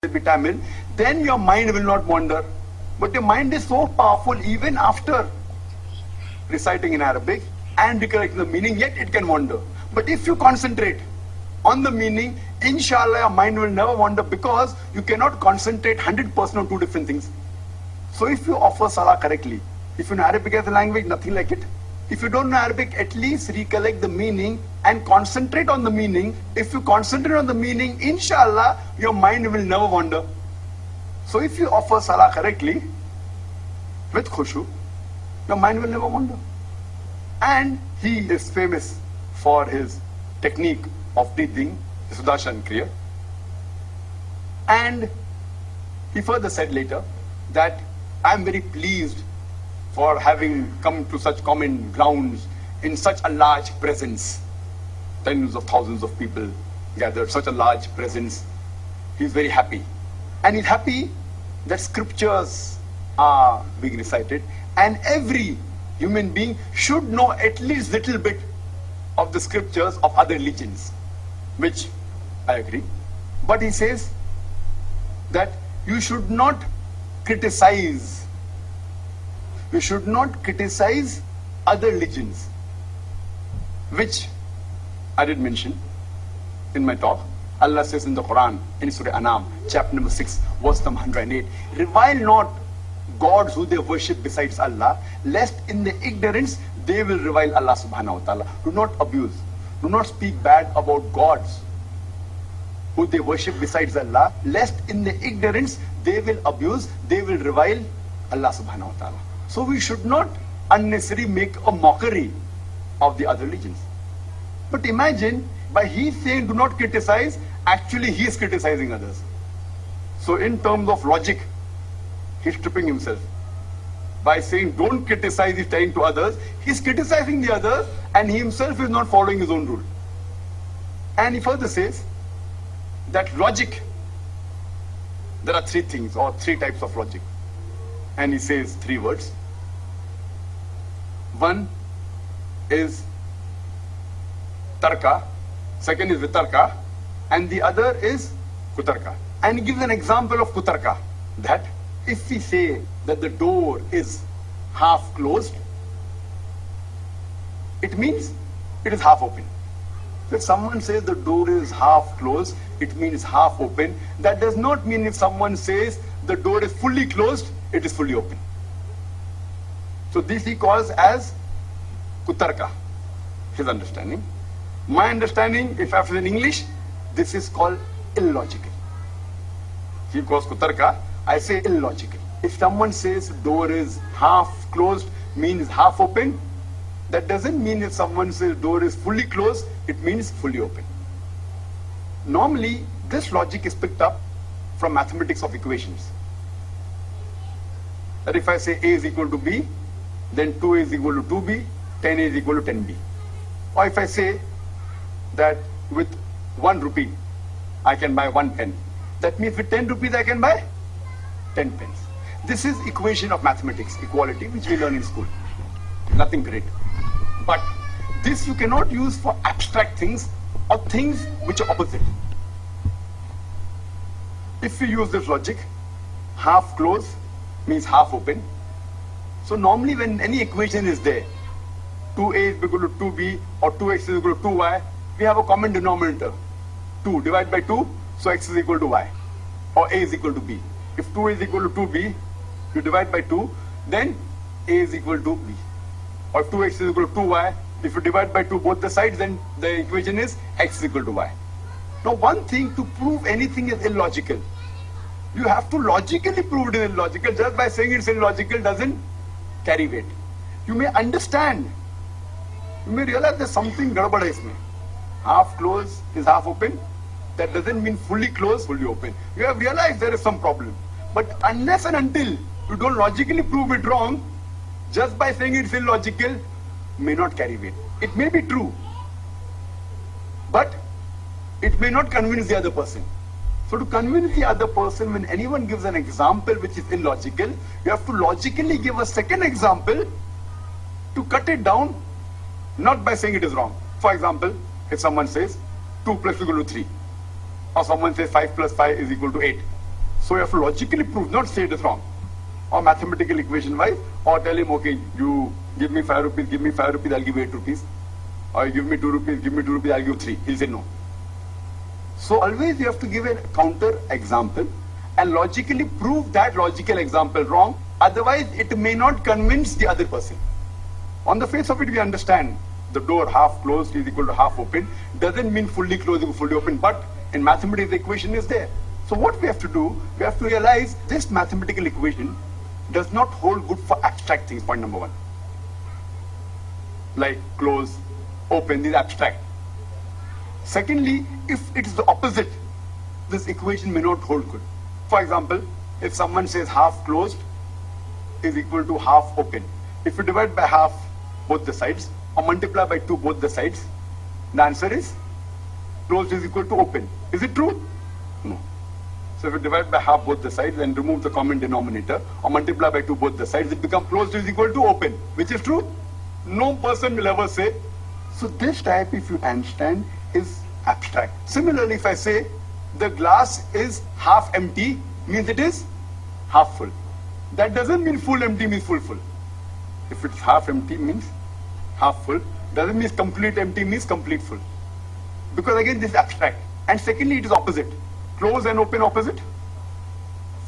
it be Tamil, then your mind will not wander. But your mind is so powerful even after reciting in Arabic and recollecting the meaning, yet it can wander. But if you concentrate on the meaning, inshallah your mind will never wander, because you cannot concentrate 100% on two different things. So if you offer salah correctly, if you know Arabic as a language, nothing like it. If you don't know Arabic, at least recollect the meaning and concentrate on the meaning. If you concentrate on the meaning, inshallah, your mind will never wander. So if you offer salah correctly, with khushu, your mind will never wander. And he is famous for his technique of breathing, Sudarshan Kriya. And he further said later that I am very pleased for having come to such common grounds in such a large presence. Tens of thousands of people gathered, such a large presence. He is very happy. And he's happy that scriptures are being recited, and every human being should know at least little bit of the scriptures of other religions, which I agree. But he says that you should not criticize. You should not criticize other religions, which I did mention in my talk. Allah says in the Quran, in Surah Anam, chapter number 6, verse number 108, revile not gods who they worship besides Allah, lest in their ignorance they will revile Allah subhanahu wa ta'ala. Do not abuse, do not speak bad about gods who they worship besides Allah, lest in their ignorance they will abuse, they will revile Allah subhanahu wa ta'ala. So we should not unnecessarily make a mockery of the other religions. But imagine, by he saying do not criticize, actually he is criticizing others. So in terms of logic, he's tripping himself. By saying don't criticize, he's telling to others, he's criticizing the others, and he himself is not following his own rule. And he further says that logic, there are three things or three types of logic. And he says three words. One is tarka, second is vitarka, and the other is kutarka. And he gives an example of kutarka, that if we say that the door is half closed, it means it is half open. If someone says the door is half closed, it means half open. That does not mean if someone says the door is fully closed, it is fully open. So this he calls as kutarka, his understanding. My understanding, if I have to say in English, this is called illogical. He calls kutarka, I say illogical. If someone says door is half closed, means half open, that doesn't mean if someone says door is fully closed, it means fully open. Normally, this logic is picked up from mathematics of equations. That if I say A is equal to B, then 2A is equal to 2B, 10A is equal to 10B. Or if I say that with 1 rupee, I can buy 1 pen, that means with 10 rupees I can buy 10 pens. This is equation of mathematics, equality, which we learn in school. Nothing great. But this you cannot use for abstract things or things which are opposite. If we use this logic, half closed means half open. So normally when any equation is there, 2a is equal to 2b or 2x is equal to 2y, we have a common denominator. 2 divided by 2, so x is equal to y, or a is equal to b. If 2 is equal to 2b, you divide by 2, then a is equal to b. Or if 2x is equal to 2y, if you divide by 2 both the sides, then the equation is x is equal to y. Now one thing, to prove anything is illogical, you have to logically prove it is illogical. Just by saying it's illogical doesn't carry weight. You may understand, you may realize there's something gadbad hai isme. Half closed is half open. That doesn't mean fully closed, fully open. You have realized there is some problem. But unless and until you don't logically prove it wrong, just by saying it's illogical may not carry weight. It may be true, but it may not convince the other person. So to convince the other person, when anyone gives an example which is illogical, you have to logically give a second example to cut it down, not by saying it is wrong. For example, if someone says 2 plus is equal to 3, or someone says 5 plus 5 is equal to 8, So you have to logically prove, not say it is wrong. Or mathematical equation wise, or tell him, okay, you give me 5 rupees, give me 5 rupees, I'll give you 8 rupees. Or you give me 2 rupees, give me 2 rupees, I'll give you 3. He'll say no. So always you have to give a counter example and logically prove that logical example wrong. Otherwise, it may not convince the other person. On the face of it, we understand the door half closed is equal to half open. Doesn't mean fully closed or fully open, but in mathematics, the equation is there. So what we have to do, we have to realize this mathematical equation does not hold good for abstract things, point number 1. Like close, open, these abstract. Secondly, if it is the opposite, this equation may not hold good. For example, if someone says half closed is equal to half open, if you divide by half both the sides or multiply by 2 both the sides, the answer is closed is equal to open. Is it true? No. So if you divide by half both the sides and remove the common denominator or multiply by 2 both the sides, it becomes closed is equal to open, which is true. No person will ever say. So this type, if you understand, is abstract. Similarly, if I say the glass is half empty, means it is half full. That doesn't mean full empty means full full. If it's half empty means half full, doesn't mean complete empty means complete full. Because again, this is abstract. And secondly, it is opposite. Close and open opposite.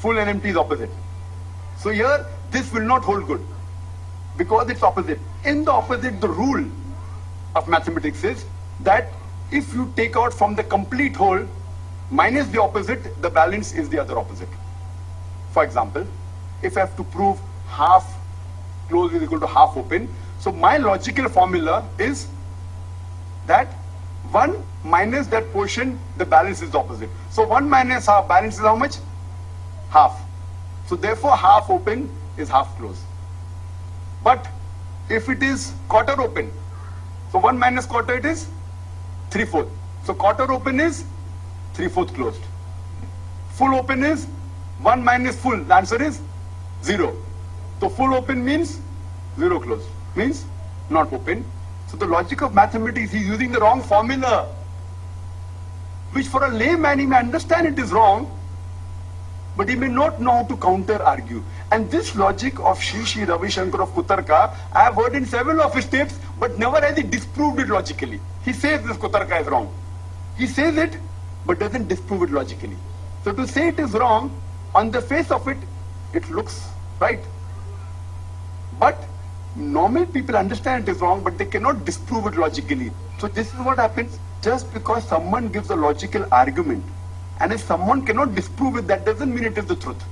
Full and empty is opposite. So here, this will not hold good. Because it's opposite. In the opposite, the rule of mathematics is that if you take out from the complete whole minus the opposite, the balance is the other opposite. For example, if I have to prove half closed is equal to half open, so my logical formula is that 1 minus that portion, the balance is the opposite. So 1 minus half, balance is how much? Half. So therefore half open is half closed. But if it is quarter open, so 1 minus quarter, it is 3/4. So quarter open is 3/4 closed. Full open is 1 minus full, the answer is 0. So full open means 0 closed, means not open. So the logic of mathematics, he's using the wrong formula, which for a layman he may understand it is wrong, but he may not know how to counter argue. And this logic of Shri Ravi Shankar of Kutarka, I have heard in several of his tapes, but never has he disproved it logically. He says this Kutarka is wrong. He says it, but doesn't disprove it logically. So to say it is wrong, on the face of it, it looks right. But normal people understand it is wrong, but they cannot disprove it logically. So this is what happens. Just because someone gives a logical argument, and if someone cannot disprove it, that doesn't mean it is the truth.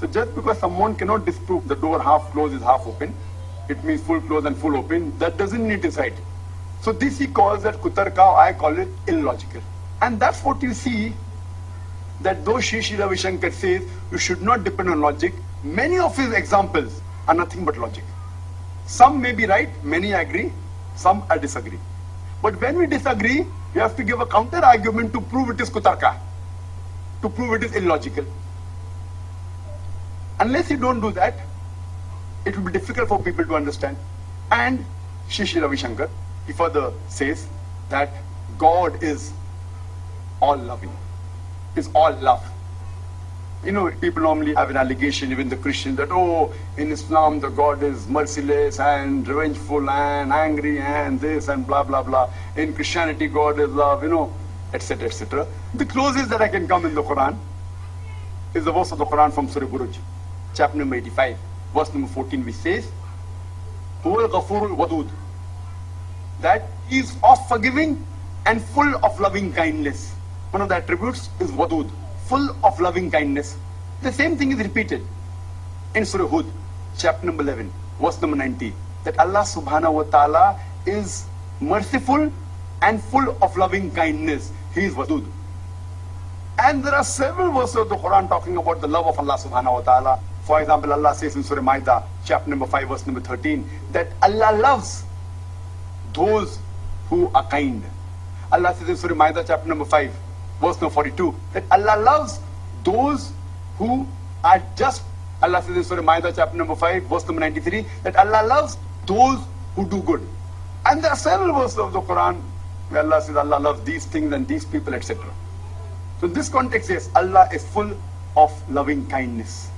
So just because someone cannot disprove the door half closed is half open, it means full closed and full open, that doesn't mean it is right. So this he calls that Kutarka, I call it illogical. And that's what you see, that though Shri Ravi Shankar says you should not depend on logic, many of his examples are nothing but logic. Some may be right, many agree, some I disagree. But when we disagree, we have to give a counter argument to prove it is Kutarka, to prove it is illogical. Unless you don't do that, it will be difficult for people to understand. And Shri Ravi Shankar, he further says that God is all loving, is all love. You know, people normally have an allegation, even the Christians, that, oh, in Islam, the God is merciless and revengeful and angry and this and blah, blah, blah. In Christianity, God is love, you know, etc., etc. The closest that I can come in the Quran is the verse of the Quran from Surah Buruj, chapter number 85, verse number 14, which says, Huwa al-Ghafur al-Wadud, that he is of forgiving and full of loving kindness. One of the attributes is Wadud, full of loving kindness. The same thing is repeated in Surah Hud, chapter number 11, verse number 90, that Allah subhanahu wa ta'ala is merciful and full of loving kindness. He is Wadud. And there are several verses of the Quran talking about the love of Allah subhanahu wa ta'ala. For example, Allah says in Surah Ma'idah, chapter number 5, verse number 13, that Allah loves those who are kind. Allah says in Surah Ma'idah, chapter number 5, verse number 42, that Allah loves those who are just. Allah says in Surah Ma'idah, chapter number 5, verse number 93, that Allah loves those who do good. And there are several verses of the Quran where Allah says Allah loves these things and these people, etc. So in this context, yes, Allah is full of loving kindness.